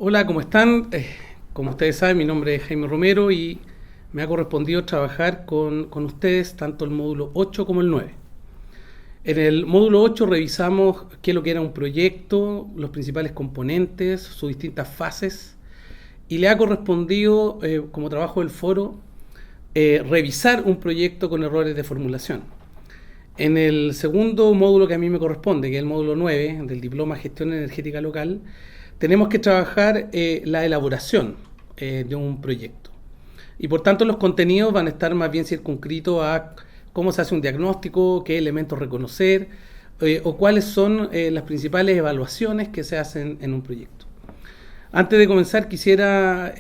Hola, ¿cómo están? Como ustedes saben, mi nombre es Jaime Romero y me ha correspondido trabajar con ustedes tanto el módulo 8 como el 9. En el módulo 8 revisamos qué es lo que era un proyecto, los principales componentes, sus distintas fases, y le ha correspondido, como trabajo del foro, revisar un proyecto con errores de formulación. En el segundo módulo que a mí me corresponde, que es el módulo 9 del Diploma Gestión Energética Local, tenemos que trabajar la elaboración de un proyecto. Y por tanto los contenidos van a estar más bien circunscritos a cómo se hace un diagnóstico, qué elementos reconocer o cuáles son las principales evaluaciones que se hacen en un proyecto. Antes de comenzar quisiera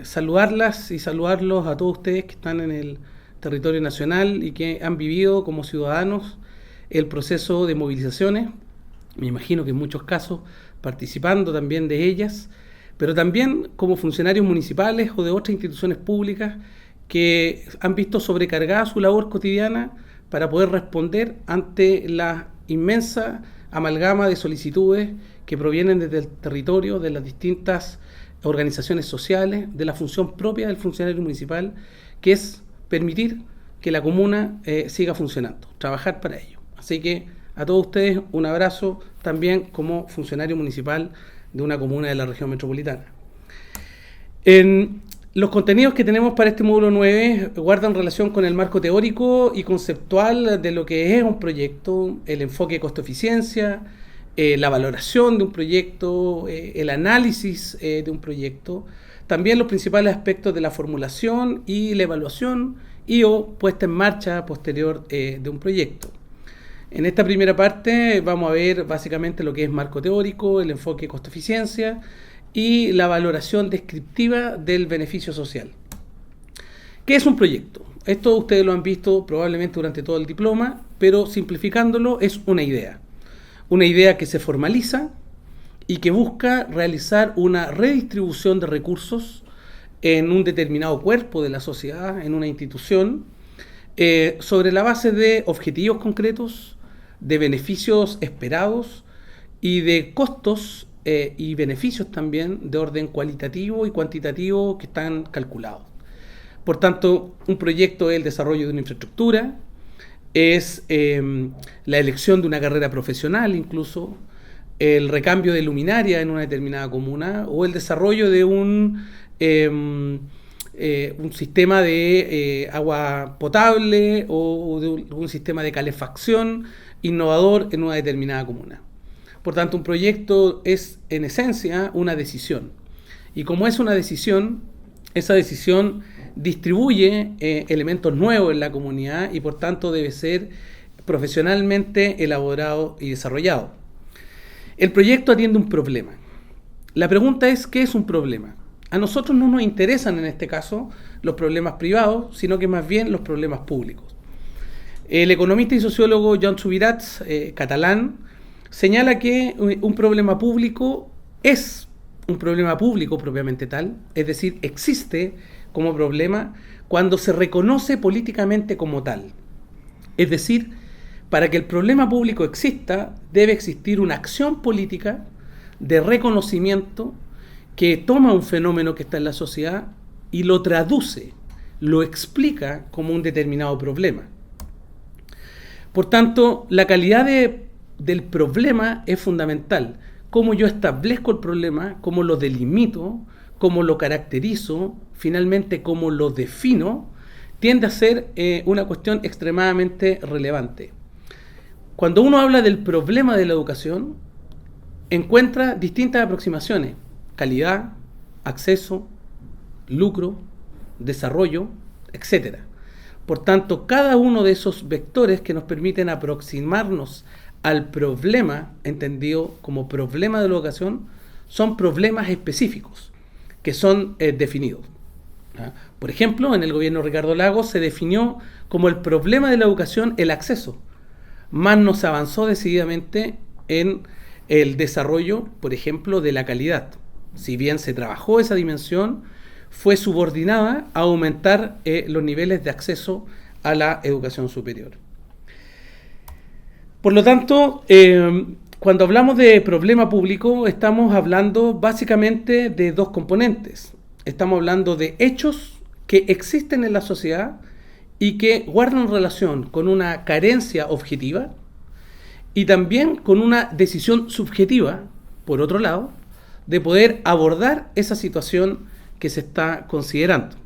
saludarlas y saludarlos a todos ustedes que están en el territorio nacional y que han vivido como ciudadanos el proceso de movilizaciones, me imagino que en muchos casos participando también de ellas, pero también como funcionarios municipales o de otras instituciones públicas que han visto sobrecargada su labor cotidiana para poder responder ante la inmensa amalgama de solicitudes que provienen desde el territorio, de las distintas organizaciones sociales, de la función propia del funcionario municipal, que es permitir que la comuna siga funcionando, trabajar para ello. Así que a todos ustedes un abrazo también como funcionario municipal de una comuna de la región metropolitana. En los contenidos que tenemos para este módulo 9 guardan relación con el marco teórico y conceptual de lo que es un proyecto, el enfoque de costo-eficiencia, la valoración de un proyecto, el análisis de un proyecto, también los principales aspectos de la formulación y la evaluación y o puesta en marcha posterior de un proyecto. En esta primera parte vamos a ver básicamente lo que es marco teórico, el enfoque costo-eficiencia y la valoración descriptiva del beneficio social. ¿Qué es un proyecto? Esto ustedes lo han visto probablemente durante todo el diploma, pero simplificándolo es una idea. Una idea que se formaliza y que busca realizar una redistribución de recursos en un determinado cuerpo de la sociedad, en una institución, sobre la base de objetivos concretos, de beneficios esperados y de costos y beneficios también de orden cualitativo y cuantitativo que están calculados. Por tanto, un proyecto es el desarrollo de una infraestructura, es la elección de una carrera profesional incluso, el recambio de luminaria en una determinada comuna o el desarrollo de un sistema de agua potable o de un sistema de calefacción innovador en una determinada comuna. Por tanto, un proyecto es en esencia una decisión. Y como es una decisión, esa decisión distribuye elementos nuevos en la comunidad y por tanto debe ser profesionalmente elaborado y desarrollado. El proyecto atiende un problema. La pregunta es, ¿qué es un problema? A nosotros no nos interesan en este caso los problemas privados, sino que más bien los problemas públicos. El economista y sociólogo Joan Subirats, catalán, señala que un problema público es un problema público propiamente tal, es decir, existe como problema cuando se reconoce políticamente como tal. Es decir, para que el problema público exista, debe existir una acción política de reconocimiento que toma un fenómeno que está en la sociedad y lo traduce, lo explica como un determinado problema. Por tanto, la calidad del problema es fundamental. Cómo yo establezco el problema, cómo lo delimito, cómo lo caracterizo, finalmente cómo lo defino, tiende a ser una cuestión extremadamente relevante. Cuando uno habla del problema de la educación, encuentra distintas aproximaciones: calidad, acceso, lucro, desarrollo, etc. Por tanto, cada uno de esos vectores que nos permiten aproximarnos al problema, entendido como problema de la educación, son problemas específicos que son definidos. Por ejemplo, en el gobierno de Ricardo Lagos se definió como el problema de la educación el acceso, más no se avanzó decididamente en el desarrollo, por ejemplo, de la calidad. Si bien se trabajó esa dimensión, fue subordinada a aumentar los niveles de acceso a la educación superior. Por lo tanto, Cuando hablamos de problema público, estamos hablando básicamente de dos componentes. Estamos hablando de hechos que existen en la sociedad y que guardan relación con una carencia objetiva y también con una decisión subjetiva, por otro lado, de poder abordar esa situación que se está considerando.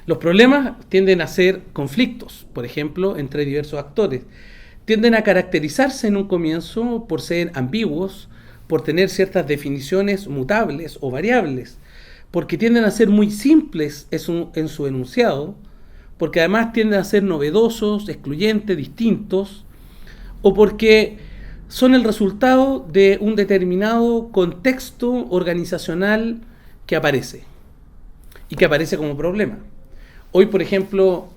Los problemas tienden a ser conflictos, por ejemplo, entre diversos actores. Tienden a caracterizarse en un comienzo por ser ambiguos, por tener ciertas definiciones mutables o variables, porque tienden a ser muy simples en su enunciado, porque además tienden a ser novedosos, excluyentes, distintos, o porque son el resultado de un determinado contexto organizacional que aparece y que aparece como problema. Hoy, por ejemplo,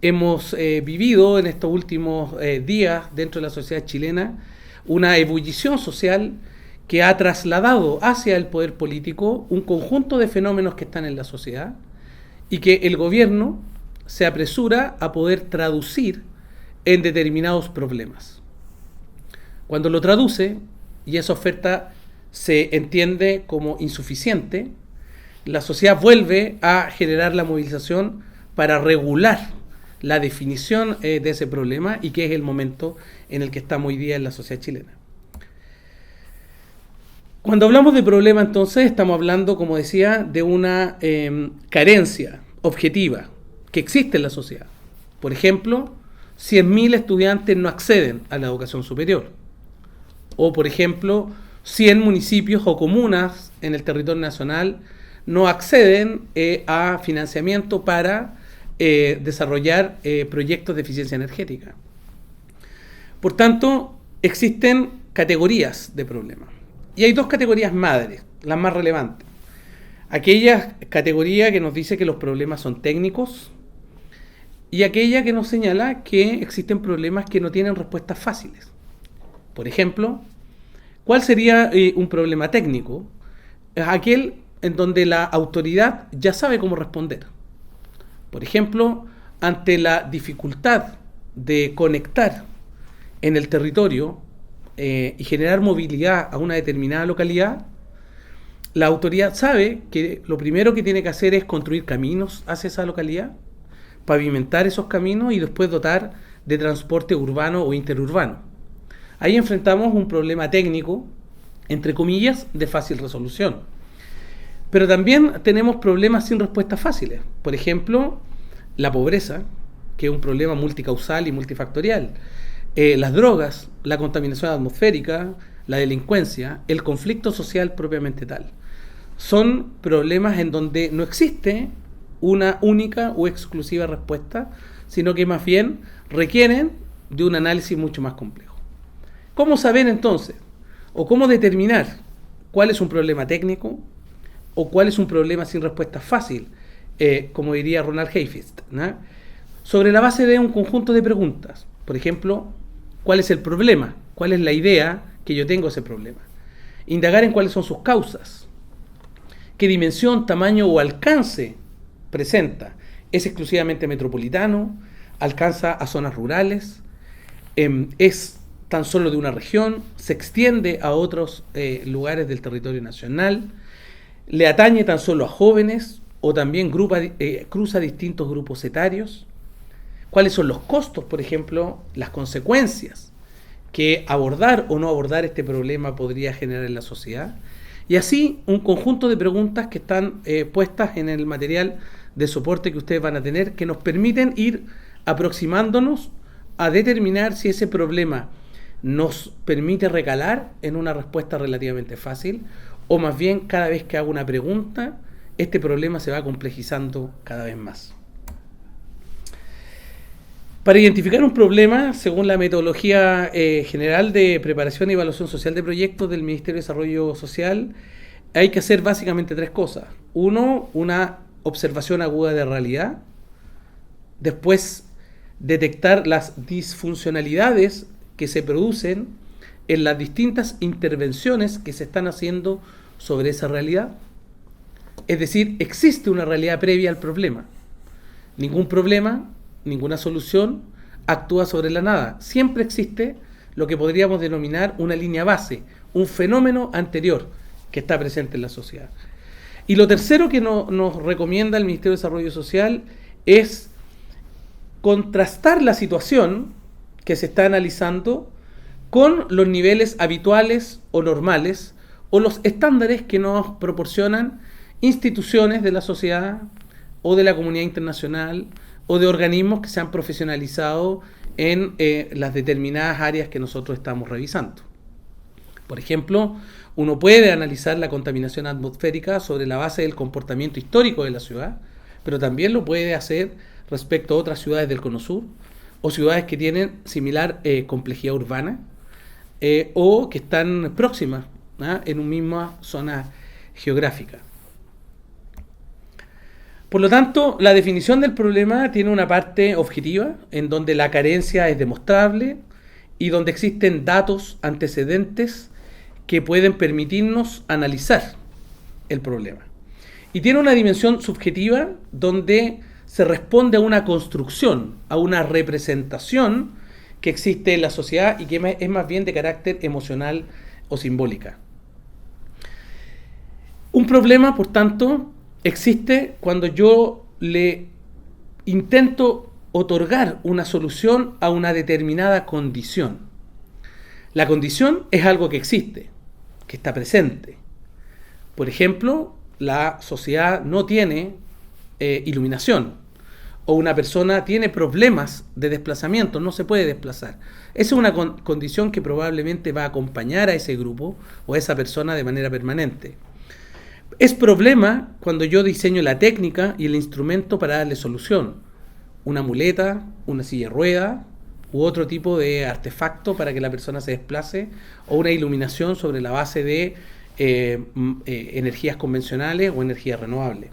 hemos vivido en estos últimos días dentro de la sociedad chilena una ebullición social que ha trasladado hacia el poder político un conjunto de fenómenos que están en la sociedad y que el gobierno se apresura a poder traducir en determinados problemas. Cuando lo traduce y esa oferta se entiende como insuficiente, la sociedad vuelve a generar la movilización para regular la definición de ese problema y que es el momento en el que estamos hoy día en la sociedad chilena. Cuando hablamos de problema, entonces, estamos hablando, como decía, de una carencia objetiva que existe en la sociedad. Por ejemplo, 100.000 estudiantes no acceden a la educación superior. O, por ejemplo, 100 municipios o comunas en el territorio nacional no acceden a financiamiento para desarrollar proyectos de eficiencia energética. Por tanto, existen categorías de problemas. Y hay dos categorías madres, las más relevantes. Aquella categoría que nos dice que los problemas son técnicos y aquella que nos señala que existen problemas que no tienen respuestas fáciles. Por ejemplo, ¿cuál sería un problema técnico? Es aquel en donde la autoridad ya sabe cómo responder. Por ejemplo, ante la dificultad de conectar en el territorio y generar movilidad a una determinada localidad, la autoridad sabe que lo primero que tiene que hacer es construir caminos hacia esa localidad, pavimentar esos caminos y después dotar de transporte urbano o interurbano. Ahí enfrentamos un problema técnico, entre comillas, de fácil resolución. Pero también tenemos problemas sin respuestas fáciles. Por ejemplo, la pobreza, que es un problema multicausal y multifactorial. Las drogas, la contaminación atmosférica, la delincuencia, el conflicto social propiamente tal. Son problemas en donde no existe una única o exclusiva respuesta, sino que más bien requieren de un análisis mucho más complejo. ¿Cómo saber entonces, o cómo determinar cuál es un problema técnico o cuál es un problema sin respuesta fácil, como diría Ronald Heifetz, ¿no? Sobre la base de un conjunto de preguntas? Por ejemplo, ¿cuál es el problema? ¿Cuál es la idea que yo tengo de ese problema? Indagar en cuáles son sus causas. ¿Qué dimensión, tamaño o alcance presenta? ¿Es exclusivamente metropolitano? ¿Alcanza a zonas rurales? ¿Es tan solo de una región? ¿Se extiende a otros lugares del territorio nacional? ¿Le atañe tan solo a jóvenes o también cruza distintos grupos etarios? ¿Cuáles son los costos, por ejemplo, las consecuencias que abordar o no abordar este problema podría generar en la sociedad? Y así un conjunto de preguntas que están puestas en el material de soporte que ustedes van a tener, que nos permiten ir aproximándonos a determinar si ese problema nos permite recalar en una respuesta relativamente fácil, o más bien cada vez que hago una pregunta, este problema se va complejizando cada vez más. Para identificar un problema, según la metodología general de preparación y evaluación social de proyectos del Ministerio de Desarrollo Social, hay que hacer básicamente tres cosas. Uno, una observación aguda de realidad. Después, detectar las disfuncionalidades que se producen en las distintas intervenciones que se están haciendo sobre esa realidad. Es decir, existe una realidad previa al problema. Ningún problema, ninguna solución actúa sobre la nada. Siempre existe lo que podríamos denominar una línea base, un fenómeno anterior que está presente en la sociedad. Y lo tercero que nos recomienda el Ministerio de Desarrollo Social es contrastar la situación que se está analizando con los niveles habituales o normales o los estándares que nos proporcionan instituciones de la sociedad o de la comunidad internacional o de organismos que se han profesionalizado en las determinadas áreas que nosotros estamos revisando. Por ejemplo, uno puede analizar la contaminación atmosférica sobre la base del comportamiento histórico de la ciudad, pero también lo puede hacer respecto a otras ciudades del Cono Sur o ciudades que tienen similar complejidad urbana o que están próximas en una misma zona geográfica. Por lo tanto, la definición del problema tiene una parte objetiva, en donde la carencia es demostrable y donde existen datos antecedentes que pueden permitirnos analizar el problema. Y tiene una dimensión subjetiva, donde se responde a una construcción, a una representación que existe en la sociedad y que es más bien de carácter emocional o simbólica. Un problema, por tanto, existe cuando yo le intento otorgar una solución a una determinada condición. La condición es algo que existe, que está presente. Por ejemplo, la sociedad no tiene iluminación, o una persona tiene problemas de desplazamiento, no se puede desplazar. Esa es una condición que probablemente va a acompañar a ese grupo o a esa persona de manera permanente. Es problema cuando yo diseño la técnica y el instrumento para darle solución. Una muleta, una silla de ruedas u otro tipo de artefacto para que la persona se desplace, o una iluminación sobre la base de energías convencionales o energías renovables.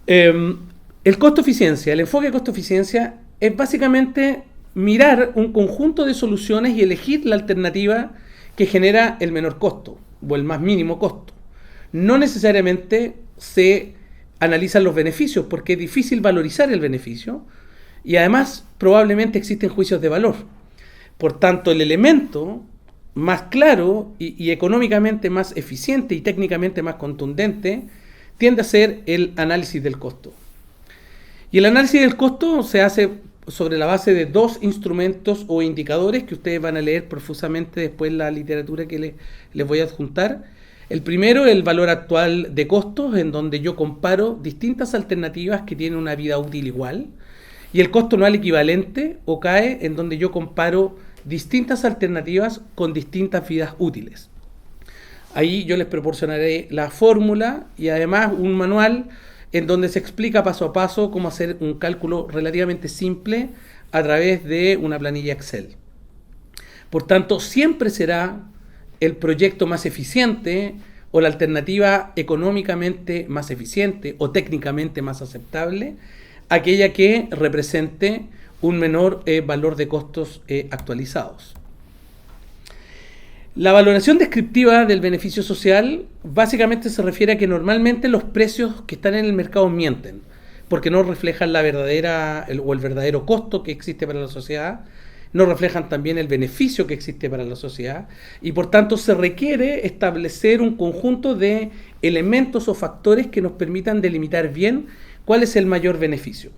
El costo-eficiencia, el enfoque de costo-eficiencia es básicamente mirar un conjunto de soluciones y elegir la alternativa que genera el menor costo o el más mínimo costo. No necesariamente se analizan los beneficios, porque es difícil valorizar el beneficio y además probablemente existen juicios de valor. Por tanto, el elemento más claro y económicamente más eficiente y técnicamente más contundente tiende a ser el análisis del costo. Y el análisis del costo se hace sobre la base de dos instrumentos o indicadores que ustedes van a leer profusamente después en la literatura que les voy a adjuntar. El primero, el valor actual de costos, en donde yo comparo distintas alternativas que tienen una vida útil igual, y el costo anual equivalente, o CAE, en donde yo comparo distintas alternativas con distintas vidas útiles. Ahí yo les proporcionaré la fórmula y además un manual en donde se explica paso a paso cómo hacer un cálculo relativamente simple a través de una planilla Excel. Por tanto, siempre será el proyecto más eficiente o la alternativa económicamente más eficiente o técnicamente más aceptable, aquella que represente un menor valor de costos actualizados. La valoración descriptiva del beneficio social básicamente se refiere a que normalmente los precios que están en el mercado mienten, porque no reflejan el verdadero costo que existe para la sociedad, no reflejan también el beneficio que existe para la sociedad, y por tanto se requiere establecer un conjunto de elementos o factores que nos permitan delimitar bien cuál es el mayor beneficio.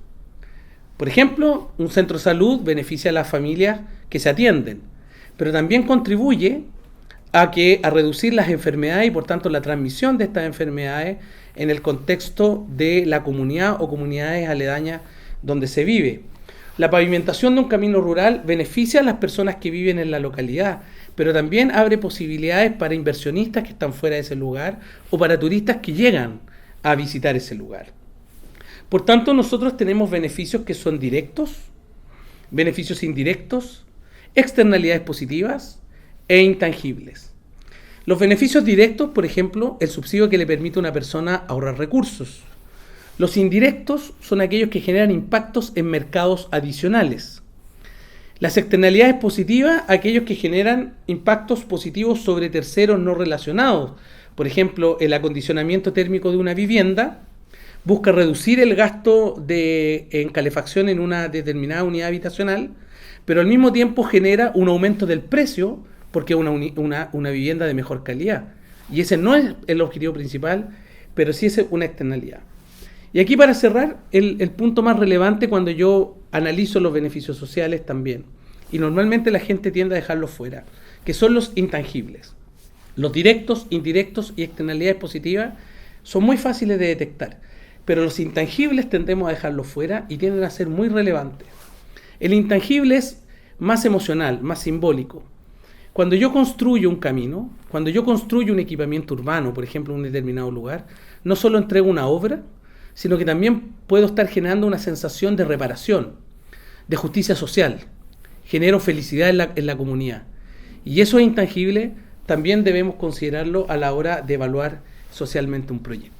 Por ejemplo, un centro de salud beneficia a las familias que se atienden, pero también contribuye a reducir las enfermedades y por tanto la transmisión de estas enfermedades en el contexto de la comunidad o comunidades aledañas donde se vive. La pavimentación de un camino rural beneficia a las personas que viven en la localidad, pero también abre posibilidades para inversionistas que están fuera de ese lugar o para turistas que llegan a visitar ese lugar. Por tanto, nosotros tenemos beneficios que son directos, beneficios indirectos, externalidades positivas e intangibles. Los beneficios directos, por ejemplo, el subsidio que le permite a una persona ahorrar recursos. Los indirectos son aquellos que generan impactos en mercados adicionales. Las externalidades positivas, aquellos que generan impactos positivos sobre terceros no relacionados. Por ejemplo, el acondicionamiento térmico de una vivienda busca reducir el gasto en calefacción en una determinada unidad habitacional, pero al mismo tiempo genera un aumento del precio porque es una vivienda de mejor calidad. Y ese no es el objetivo principal, pero sí es una externalidad. Y aquí, para cerrar, el punto más relevante cuando yo analizo los beneficios sociales también, y normalmente la gente tiende a dejarlos fuera, que son los intangibles. Los directos, indirectos y externalidades positivas son muy fáciles de detectar, pero los intangibles tendemos a dejarlos fuera y tienden a ser muy relevantes. El intangible es más emocional, más simbólico. Cuando yo construyo un camino, cuando yo construyo un equipamiento urbano, por ejemplo, en un determinado lugar, no solo entrego una obra, sino que también puedo estar generando una sensación de reparación, de justicia social, genero felicidad en la comunidad. Y eso es intangible, también debemos considerarlo a la hora de evaluar socialmente un proyecto.